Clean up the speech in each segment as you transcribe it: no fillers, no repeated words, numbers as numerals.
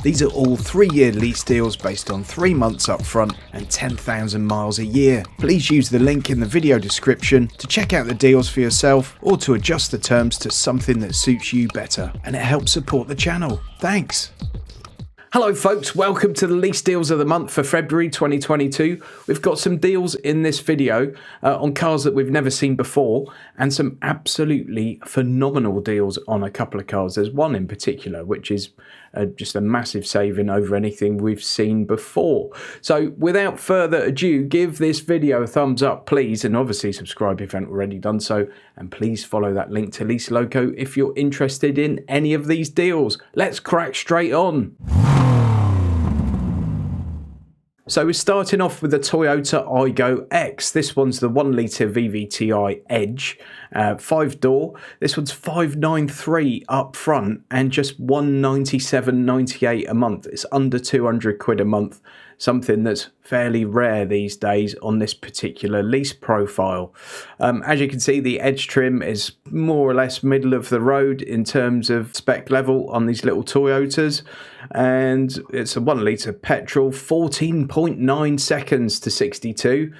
These are all 3-year lease deals based on 3 months up front and 10,000 miles a year. Please use the link in the video description to check out the deals for yourself or to adjust the terms to something that suits you better, and it helps support the channel. Thanks. Hello folks, welcome to the lease deals of the month for February 2022. We've got some deals in this video on cars that we've never seen before and some absolutely phenomenal deals on a couple of cars. There's one in particular which is just a massive saving over anything we've seen before. So without further ado, give this video a thumbs up please, and obviously subscribe if you haven't already done so, and please follow that link to Lease Loco if you're interested in any of these deals. Let's crack straight on. So we're starting off with the Toyota Aygo X. This one's the 1 litre VVTi Edge, 5-door. This one's $593 up front and just $197.98 a month. It's under 200 quid a month, something that's fairly rare these days on this particular lease profile. As you can see, the Edge trim is more or less middle of the road in terms of spec level on these little Toyotas, and it's a 1 litre petrol, 14.9 seconds to 62.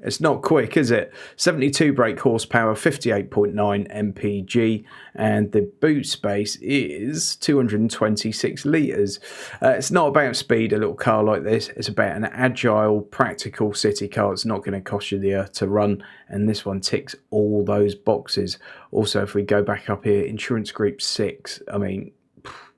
It's not quick, is it? 72 brake horsepower, 58.9 mpg, and the boot space is 226 litres. It's not about speed, a little car like this. It's about an agile, practical city car. It's not going to cost you the earth to run, and this one ticks all those boxes. Also, if we go back up here, insurance group 6, I mean,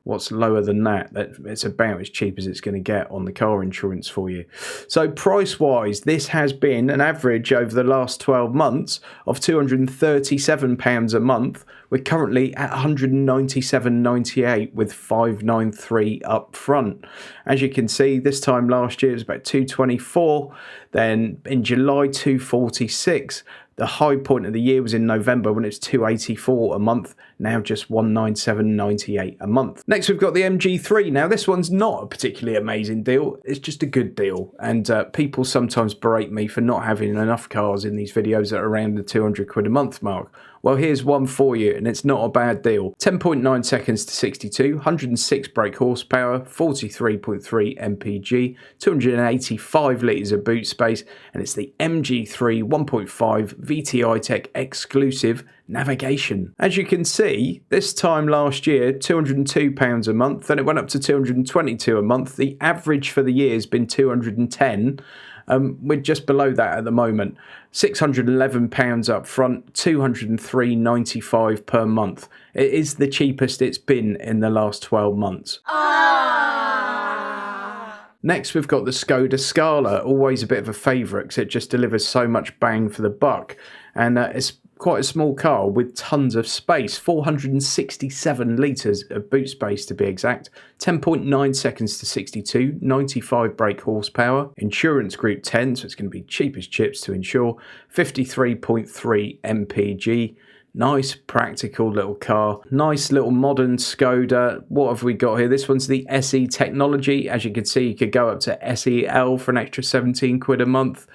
what's lower than that? It's about as cheap as it's going to get on the car insurance for you. So price wise, this has been an average over the last 12 months of £237 a month. We're currently at £197.98 with $593 up front. As you can see, this time last year it was about $224, then in July $246. The high point of the year was in November when it's $284 a month, now just $197.98 a month. Next, we've got the MG3. Now, this one's not a particularly amazing deal. It's just a good deal. And people sometimes berate me for not having enough cars in these videos that are around the 200 quid a month mark. Well, here's one for you, and it's not a bad deal. 10.9 seconds to 62, 106 brake horsepower, 43.3 mpg, 285 litres of boot space, and it's the MG3 1.5 VTI Tech exclusive navigation. As you can see, this time last year, £202 a month, then it went up to $222 a month. The average for the year has been $210. We're just below that at the moment. £611 up front, $203.95 per month. It is the cheapest it's been in the last 12 months. Next, we've got the Skoda Scala, always a bit of a favourite because it just delivers so much bang for the buck. And it's quite a small car with tons of space, 467 litres of boot space to be exact, 10.9 seconds to 62, 95 brake horsepower, insurance group 10, so it's going to be cheap as chips to insure, 53.3 mpg. Nice practical little car, nice little modern Skoda. What have we got here? This one's the SE technology. As you can see, you could go up to SEL for an extra 17 quid a month.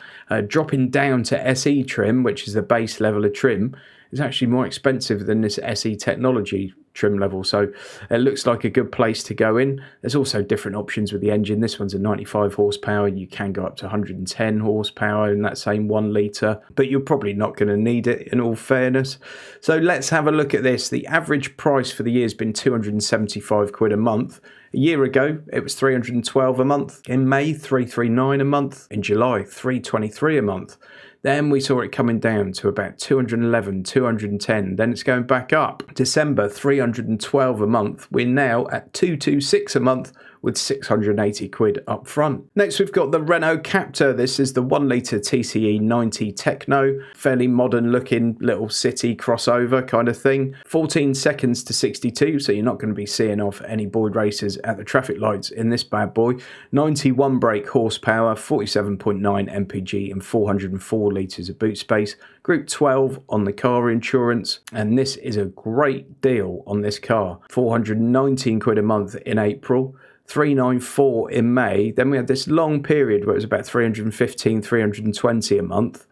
Dropping down to SE trim, which is the base level of trim, is actually more expensive than this SE technology trim level, so it looks like a good place to go in. There's also different options with the engine. This one's a 95 horsepower. You can go up to 110 horsepower in that same 1 litre, but you're probably not going to need it in all fairness. So let's have a look at this. The average price for the year has been 275 quid a month. A year ago, it was 312 a month. In May, 339 a month. In July, 323 a month. Then we saw it coming down to about 211, 210. Then it's going back up. December, 312 a month. We're now at 226 a month with 680 quid up front. Next, we've got the Renault Captur. This is the 1 litre TCE 90 Techno. Fairly modern looking little city crossover kind of thing. 14 seconds to 62, so you're not going to be seeing off any boyd racers at the traffic lights in this bad boy. 91 brake horsepower, 47.9 mpg and 404 litres of boot space. Group 12 on the car insurance, and this is a great deal on this car. 419 quid a month in April. 394 in May. Then we had this long period where it was about 315, 320 a month.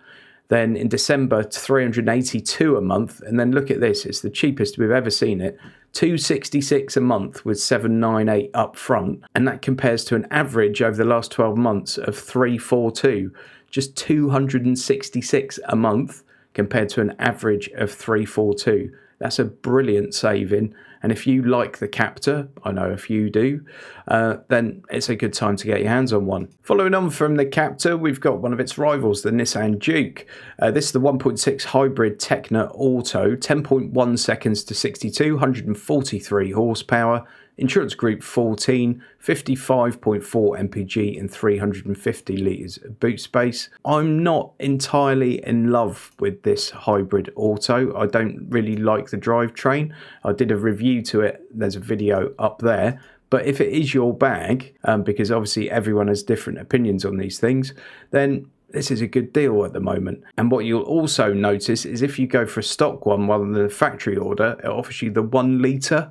Then in December, 382 a month. And then look at this, it's the cheapest we've ever seen it, 266 a month with 798 up front, and that compares to an average over the last 12 months of 342, just 266 a month compared to an average of 342. That's a brilliant saving, and if you like the Captur, I know if you do, then it's a good time to get your hands on one. Following on from the Captur, we've got one of its rivals, the Nissan Juke. This is the 1.6 hybrid Tecna Auto, 10.1 seconds to 62, 143 horsepower, insurance group 14, 55.4 mpg and 350 litres of boot space. I'm not entirely in love with this hybrid auto. I don't really like the drivetrain. I did a review to it. There's a video up there. But if it is your bag, because obviously everyone has different opinions on these things, then this is a good deal at the moment. And what you'll also notice is if you go for a stock one rather than a factory order, it offers you the 1 litre.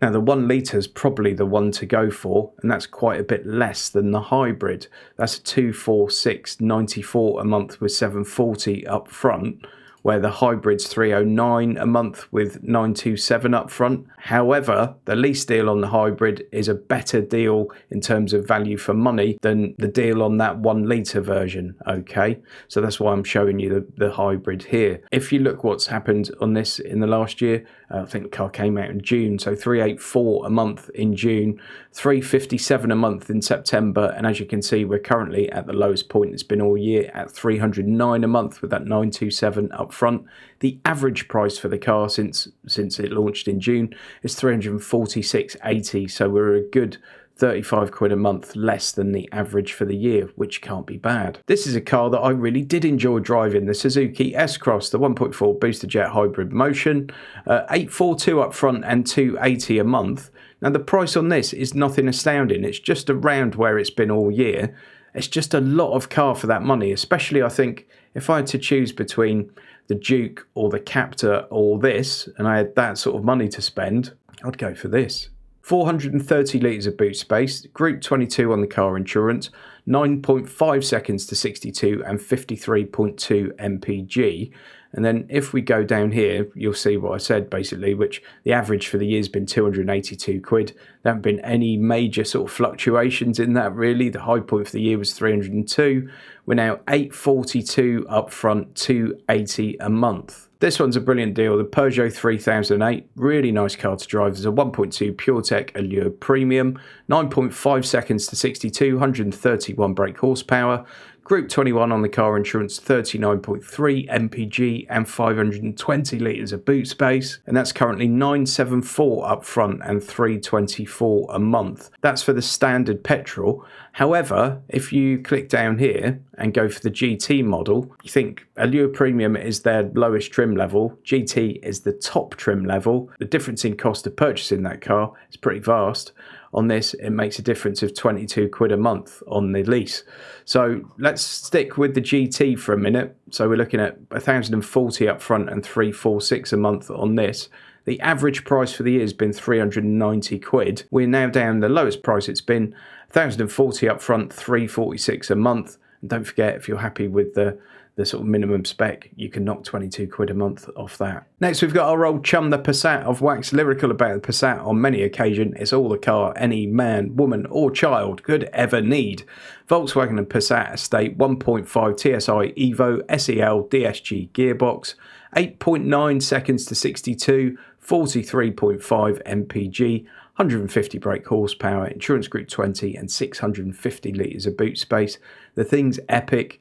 Now the 1 litre is probably the one to go for, and that's quite a bit less than the hybrid. That's a 246.94 a month with 740 up front, where the hybrid's 309 a month with 927 up front. However, the lease deal on the hybrid is a better deal in terms of value for money than the deal on that 1 litre version, okay? So that's why I'm showing you the hybrid here. If you look what's happened on this in the last year, I think the car came out in June, so 384 a month in June, 357 a month in September, and as you can see, we're currently at the lowest point it's been all year at 309 a month with that 927 up front. The average price for the car since it launched in June is 346.80, so we're a good 35 quid a month less than the average for the year, which can't be bad. This is a car that I really did enjoy driving, the Suzuki S-Cross, the 1.4 booster jet hybrid motion, 842 up front and 280 a month. Now the price on this is nothing astounding, it's just around where it's been all year. It's just a lot of car for that money, especially I think if I had to choose between the Juke or the Captur or this, and I had that sort of money to spend, I'd go for this. 430 litres of boot space, Group 22 on the car insurance, 9.5 seconds to 62 and 53.2 mpg. And then if we go down here, you'll see what I said basically, which the average for the year has been 282 quid. There haven't been any major sort of fluctuations in that really. The high point for the year was 302. We're now 842 up front, 280 a month. This one's a brilliant deal, the Peugeot 3008, really nice car to drive. There's a 1.2 PureTech Allure Premium, 9.5 seconds to 62, 131 brake horsepower, Group 21 on the car insurance, 39.3 mpg and 520 litres of boot space, and that's currently 974 up front and 324 a month. That's for the standard petrol. However, if you click down here and go for the GT model, you think Allure Premium is their lowest trim level, GT is the top trim level. The difference in cost of purchasing that car is pretty vast. On this, it makes a difference of 22 quid a month on the lease. So let's stick with the GT for a minute. So we're looking at 1,040 up front and 346 a month on this. The average price for the year has been 390 quid. We're now down the lowest price it's been, 1,040 up front, 346 a month. And don't forget, if you're happy with the sort of minimum spec, you can knock 22 quid a month off that. Next, we've got our old chum, the Passat. I've waxed lyrical about the Passat on many occasions. It's all the car any man, woman or child could ever need. Volkswagen and Passat Estate 1.5 TSI Evo SEL DSG gearbox, 8.9 seconds to 62, 43.5 mpg, 150 brake horsepower, insurance group 20 and 650 litres of boot space. The thing's epic.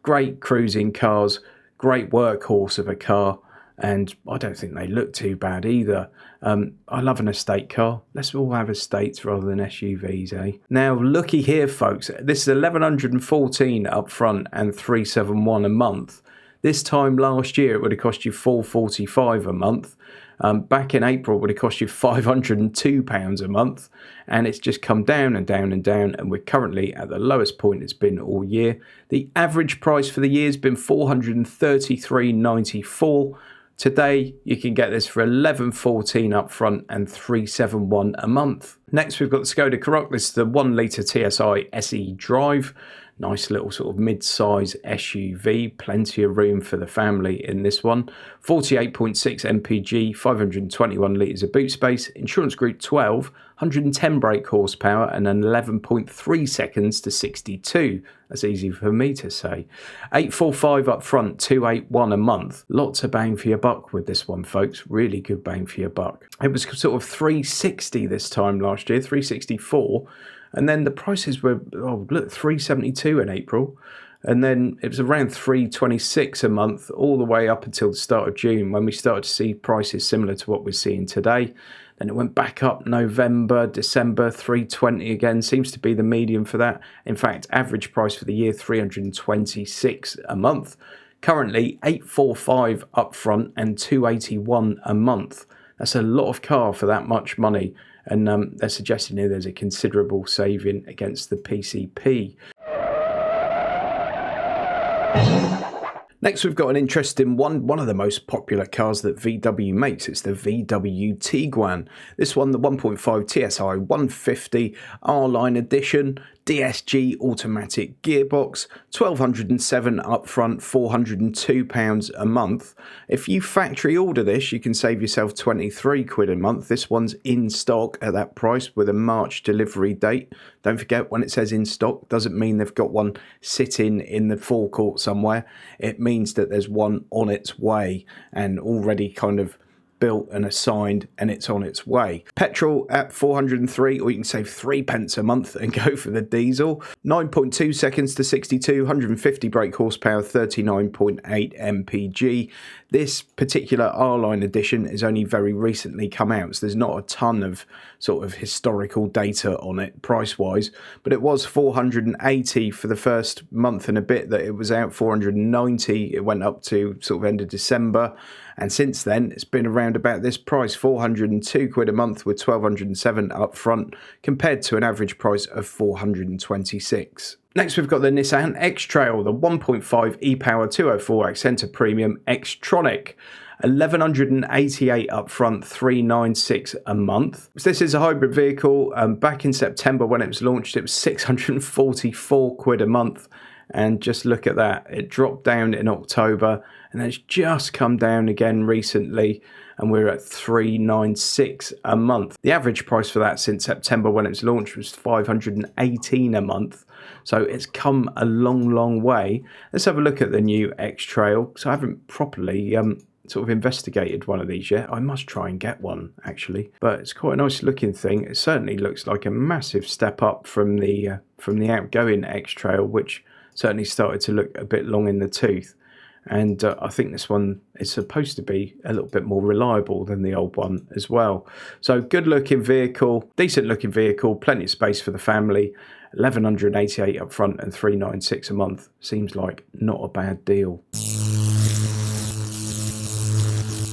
Great cruising cars, great workhorse of a car, and I don't think they look too bad either. I love an estate car. Let's all have estates rather than SUVs, eh? Now, looky here, folks. This is 1,114 up front and 371 a month. This time last year, it would have cost you £445 a month. Back in April, it would have cost you £502 a month, and it's just come down and down and down, and we're currently at the lowest point it's been all year. The average price for the year has been £433.94. Today, you can get this for £1,114 up front and £371 a month. Next, we've got the Skoda Karoq. This is the 1 litre TSI SE Drive. Nice little sort of mid-size SUV, plenty of room for the family in this one. 48.6 mpg, 521 litres of boot space, insurance group 12, 110 brake horsepower and an 11.3 seconds to 62. That's easy for me to say. 845 up front, 281 a month. Lots of bang for your buck with this one, folks. Really good bang for your buck. It was sort of 360 this time last year, 364. And then the prices were, oh, look, 372 in April. And then it was around 326 a month all the way up until the start of June when we started to see prices similar to what we're seeing today. Then it went back up November, December, 320 again. Seems to be the median for that. In fact, average price for the year, 326 a month. Currently, 845 up front and 281 a month. That's a lot of car for that much money. And they're suggesting here there's a considerable saving against the PCP. Next, we've got an interesting one of the most popular cars that VW makes. It's the VW Tiguan. This one, the 1.5 TSI 150 R-Line edition, DSG automatic gearbox, 1,207 upfront, £402 a month. If you factory order this, you can save yourself 23 quid a month. This one's in stock at that price with a March delivery date. Don't forget, when it says in stock, doesn't mean they've got one sitting in the forecourt somewhere. It means that there's one on its way and already kind of built and assigned, and it's on its way. Petrol at 403, or you can save 3 pence a month and go for the diesel. 9.2 seconds to 62, 150 brake horsepower, 39.8 mpg. This particular R-Line edition is only very recently come out, so there's not a ton of sort of historical data on it price-wise, but it was 480 for the first month and a bit that it was out, 490. It went up to sort of end of December. And since then, it's been around about this price, 402 quid a month with 1,207 up front, compared to an average price of 426. Next, we've got the Nissan X-Trail, the 1.5 e-Power 204 Accenta Premium X-Tronic. 1,188 up front, 396 a month. This is a hybrid vehicle. Back in September when it was launched, it was 644 quid a month. And just look at that, it dropped down in October and then it's just come down again recently, and we're at 396 a month. The average price for that since September when it was launched was 518 a month. So it's come a long way. Let's have a look at the new X-Trail, because I haven't properly sort of investigated one of these yet. I must try and get one actually, but it's quite a nice looking thing. It certainly looks like a massive step up from the outgoing X-Trail, which certainly started to look a bit long in the tooth. And I think this one is supposed to be a little bit more reliable than the old one as well. So good looking vehicle, decent looking vehicle, plenty of space for the family. 1,188 up front and 396 a month. Seems like not a bad deal.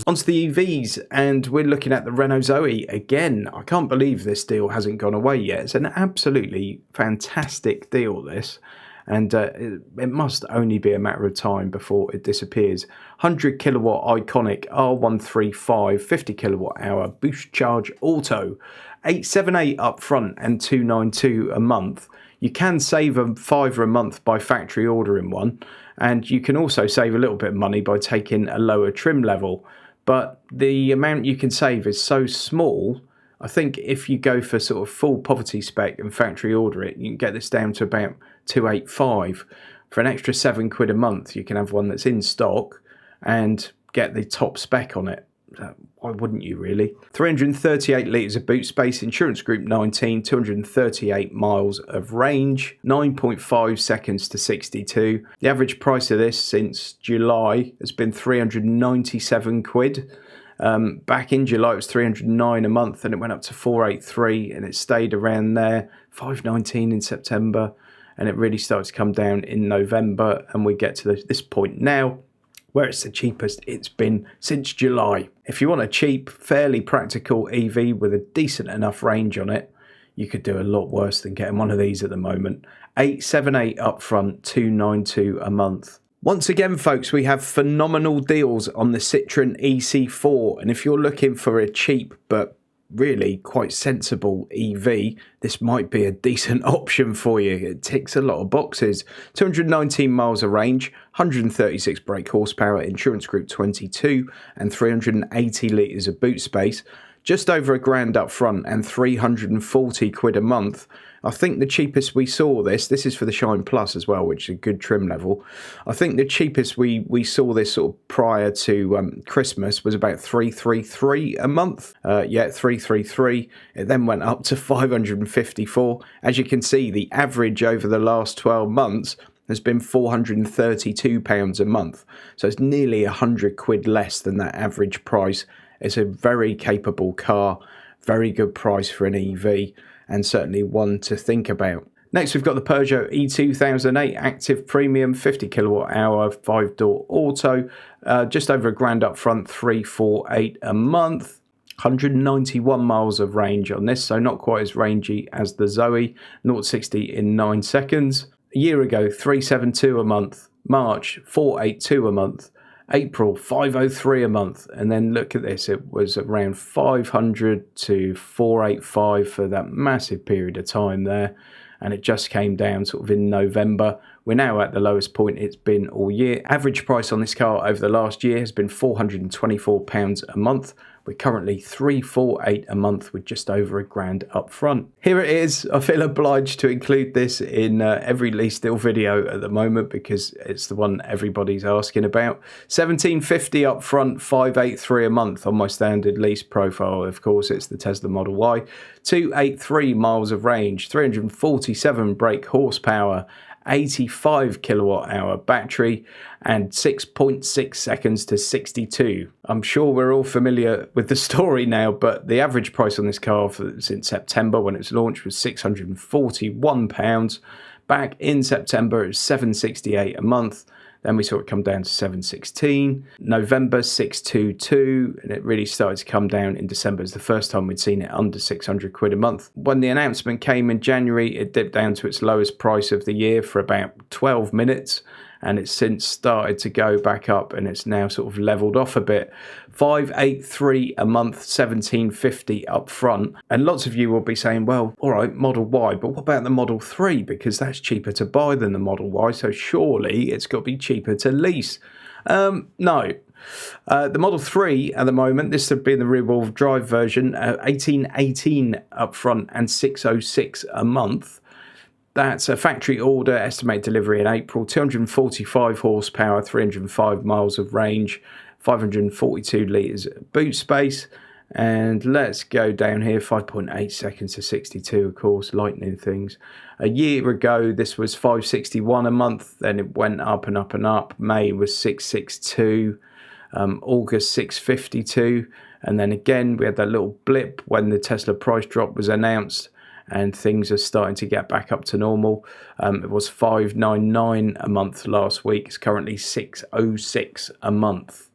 Onto the EVs, and we're looking at the Renault Zoe again. I can't believe this deal hasn't gone away yet. It's an absolutely fantastic deal, this. And it must only be a matter of time before it disappears. 100 kilowatt iconic R135 50 kilowatt hour boost charge auto, 878 up front and 292 a month. You can save a £5 a month by factory ordering one, and you can also save a little bit of money by taking a lower trim level. But the amount you can save is so small. I think if you go for sort of full poverty spec and factory order it, you can get this down to about 285. For an extra 7 quid a month, you can have one that's in stock and get the top spec on it. Why wouldn't you really? 338 litres of boot space, insurance group 19, 238 miles of range, 9.5 seconds to 62. The average price of this since July has been 397 quid. Back in July it was 309 a month, and it went up to 483, and it stayed around there. 519 in September, and it really started to come down in November, and we get to this point now where it's the cheapest it's been since July. If you want a cheap, fairly practical EV with a decent enough range on it, you could do a lot worse than getting one of these at the moment. 878 up front, 292 a month. Once again, folks, we have phenomenal deals on the Citroen EC4, and if you're looking for a cheap but really quite sensible EV, this might be a decent option for you. It ticks a lot of boxes. 219 miles of range, 136 brake horsepower, insurance group 22, and 380 litres of boot space. Just over £1,000 up front and 340 quid a month. I think the cheapest we saw this is for the Shine Plus as well, which is a good trim level. I think the cheapest we saw this sort of prior to Christmas was about 333 a month. 333. It then went up to 554. As you can see, the average over the last 12 months has been £432 a month. So it's nearly 100 quid less than that average price. It's a very capable car, very good price for an EV, and certainly one to think about. Next, we've got the Peugeot E2008 Active Premium, 50 kilowatt hour, 5-door auto, just over £1,000 up front, 348 a month. 191 miles of range on this, so not quite as rangy as the Zoe, 0-60 in 9 seconds. A year ago, 372 a month. March, 482 a month. April, 503 a month, and then look at this, it was around 500 to 485 for that massive period of time there, and it just came down sort of in November. We're now at the lowest point it's been all year. Average price on this car over the last year has been £424 a month. We're currently 348 a month with just over £1,000 up front. Here it is. I feel obliged to include this in every Lease Deal video at the moment because it's the one everybody's asking about. 1750 up front, 583 a month on my standard lease profile. Of course, it's the Tesla Model Y. 283 miles of range, 347 brake horsepower, 85 kilowatt hour battery, and 6.6 seconds to 62. I'm sure we're all familiar with the story now, but the average price on this car since September when it was launched was £641. Back in September, it was £768 a month. Then we saw it come down to 716. November 622, and it really started to come down in December. It's the first time we'd seen it under 600 quid a month. When the announcement came in January, it dipped down to its lowest price of the year for about 12 minutes. And it's since started to go back up, and it's now sort of leveled off a bit. 583 a month, 1750 up front. And lots of you will be saying, well, all right, Model Y, but what about the Model 3? Because that's cheaper to buy than the Model Y, so surely it's got to be cheaper to lease. No. The Model 3 at the moment, this would be the rear-wheel drive version, 1818 up front and 606 a month. That's a factory order, estimated delivery in April, 245 horsepower, 305 miles of range, 542 litres boot space. And let's go down here, 5.8 seconds to 62, of course, lightning things. A year ago, this was 561 a month, then it went up and up and up. May was 662, August 652. And then again, we had that little blip when the Tesla price drop was announced, and things are starting to get back up to normal. It was 599 a month last week. It's currently 606 a month.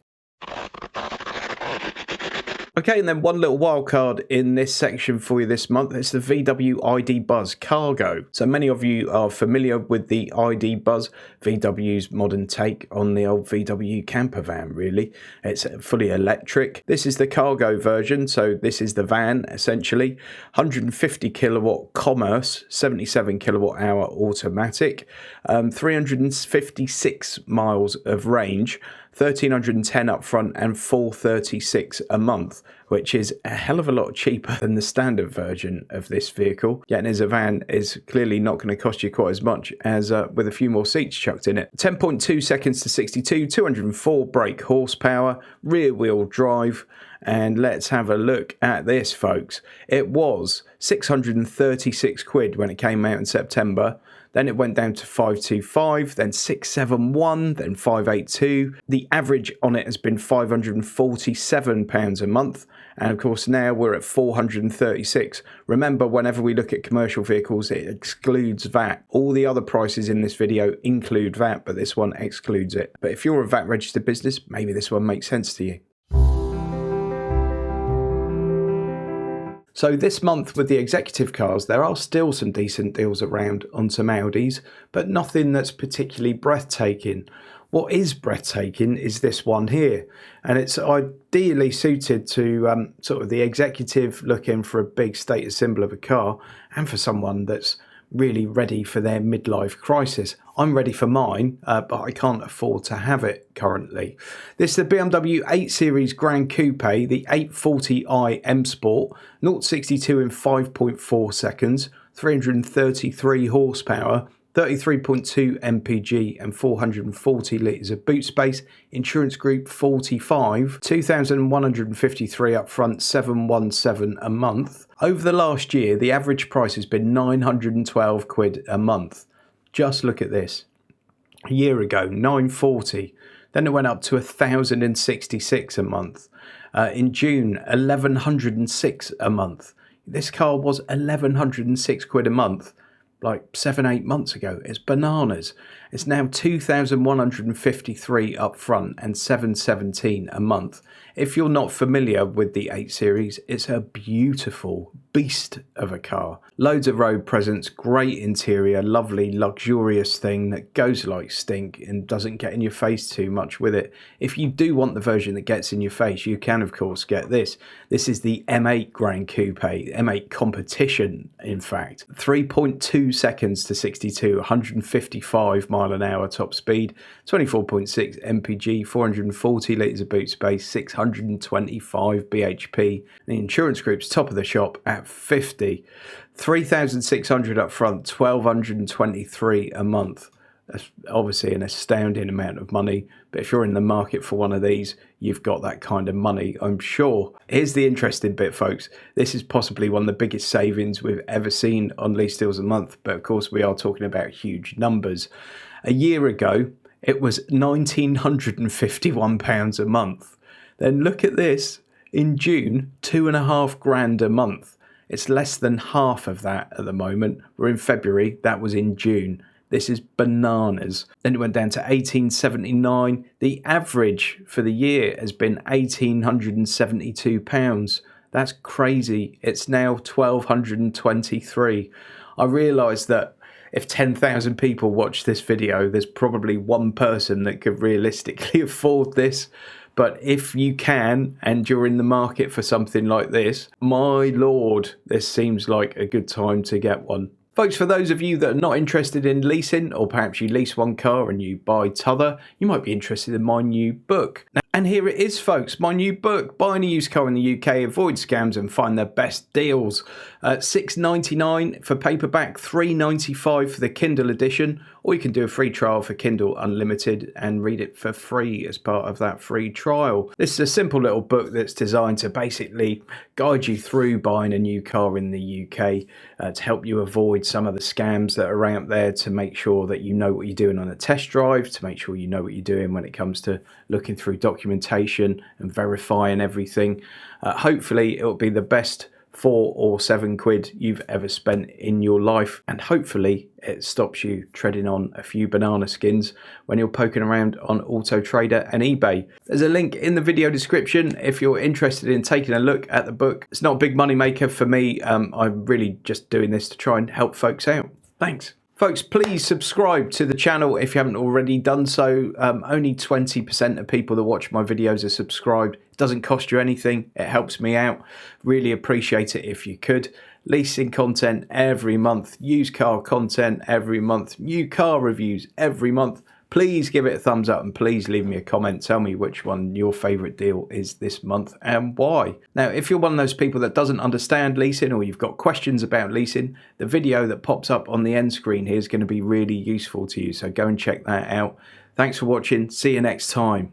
Okay, and then one little wild card in this section for you this month. It's the VW ID Buzz Cargo. So many of you are familiar with the ID Buzz, VW's modern take on the old VW camper van, really. It's fully electric. This is the cargo version, so this is the van, essentially. 150 kilowatt commerce, 77 kilowatt hour automatic, 356 miles of range, 1,310 up front and 436 a month, which is a hell of a lot cheaper than the standard version of this vehicle. Getting as a van is clearly not going to cost you quite as much as with a few more seats chucked in it. 10.2 seconds to 62, 204 brake horsepower, rear wheel drive. And let's have a look at this, folks. It was 636 quid when it came out in September. Then it went down to 525, then 671, then 582. The average on it has been £547 a month. And of course, now we're at 436. Remember, whenever we look at commercial vehicles, it excludes VAT. All the other prices in this video include VAT, but this one excludes it. But if you're a VAT registered business, maybe this one makes sense to you. So this month with the executive cars, there are still some decent deals around on some Audis, but nothing that's particularly breathtaking. What is breathtaking is this one here, and it's ideally suited to sort of the executive looking for a big status symbol of a car, and for someone that's really ready for their midlife crisis. I'm ready for mine, but I can't afford to have it currently. This is the BMW 8 Series Grand Coupe, the 840i M Sport, 0-62 in 5.4 seconds, 333 horsepower, 33.2 mpg and 440 litres of boot space, insurance group 45, 2,153 up front, 717 a month. Over the last year, the average price has been 912 quid a month. Just look at this. A year ago, 940. Then it went up to 1,066 a month. In June, 1,106 a month. This car was 1,106 quid a month. Like 7-8 months ago. It's bananas. It's now 2,153 up front and 717 a month. If you're not familiar with the 8 Series, it's a beautiful beast of a car. Loads of road presence, great interior, lovely luxurious thing that goes like stink and doesn't get in your face too much with it. If you do want the version that gets in your face, you can of course get this. This is the M8 Grand Coupe, M8 Competition in fact. 3.2 seconds to 62, 155 mile an hour top speed, 24.6 mpg, 440 litres of boot space, 625 bhp. The insurance group's top of the shop at 50. 3,600 up front, 1,223 a month. That's obviously an astounding amount of money, but if you're in the market for one of these, you've got that kind of money, I'm sure. Here's the interesting bit, folks. This is possibly one of the biggest savings we've ever seen on lease deals a month, but of course we are talking about huge numbers. A year ago, it was £1,951 a month. Then look at this. In June, £2,500 a month. It's less than half of that at the moment. We're in February, that was in June. This is bananas. Then it went down to £1,879. The average for the year has been £1,872. That's crazy. It's now £1,223. I realise that if 10,000 people watch this video, there's probably one person that could realistically afford this. But if you can, and you're in the market for something like this, my lord, this seems like a good time to get one. Folks, for those of you that are not interested in leasing, or perhaps you lease one car and you buy t'other, you might be interested in my new book. And here it is, folks, my new book, Buying a Used Car in the UK, Avoid Scams and Find the Best Deals. $6.99 for paperback, $3.95 for the Kindle edition, or you can do a free trial for Kindle Unlimited and read it for free as part of that free trial. This is a simple little book that's designed to basically guide you through buying a new car in the UK, to help you avoid some of the scams that are out there, to make sure that you know what you're doing on a test drive, to make sure you know what you're doing when it comes to looking through documentation and verifying everything. Hopefully it'll be the best 4 or 7 quid you've ever spent in your life, and hopefully it stops you treading on a few banana skins when you're poking around on Auto Trader and eBay. There's a link in the video description if you're interested in taking a look at the book. It's not a big money maker for me. I'm really just doing this to try and help folks out. Thanks. Folks, please subscribe to the channel if you haven't already done so. Only 20% of people that watch my videos are subscribed. It doesn't cost you anything. It helps me out. Really appreciate it if you could. Leasing content every month. Used car content every month. New car reviews every month. Please give it a thumbs up and please leave me a comment. Tell me which one your favourite deal is this month and why. Now, if you're one of those people that doesn't understand leasing, or you've got questions about leasing, the video that pops up on the end screen here is going to be really useful to you. So go and check that out. Thanks for watching. See you next time.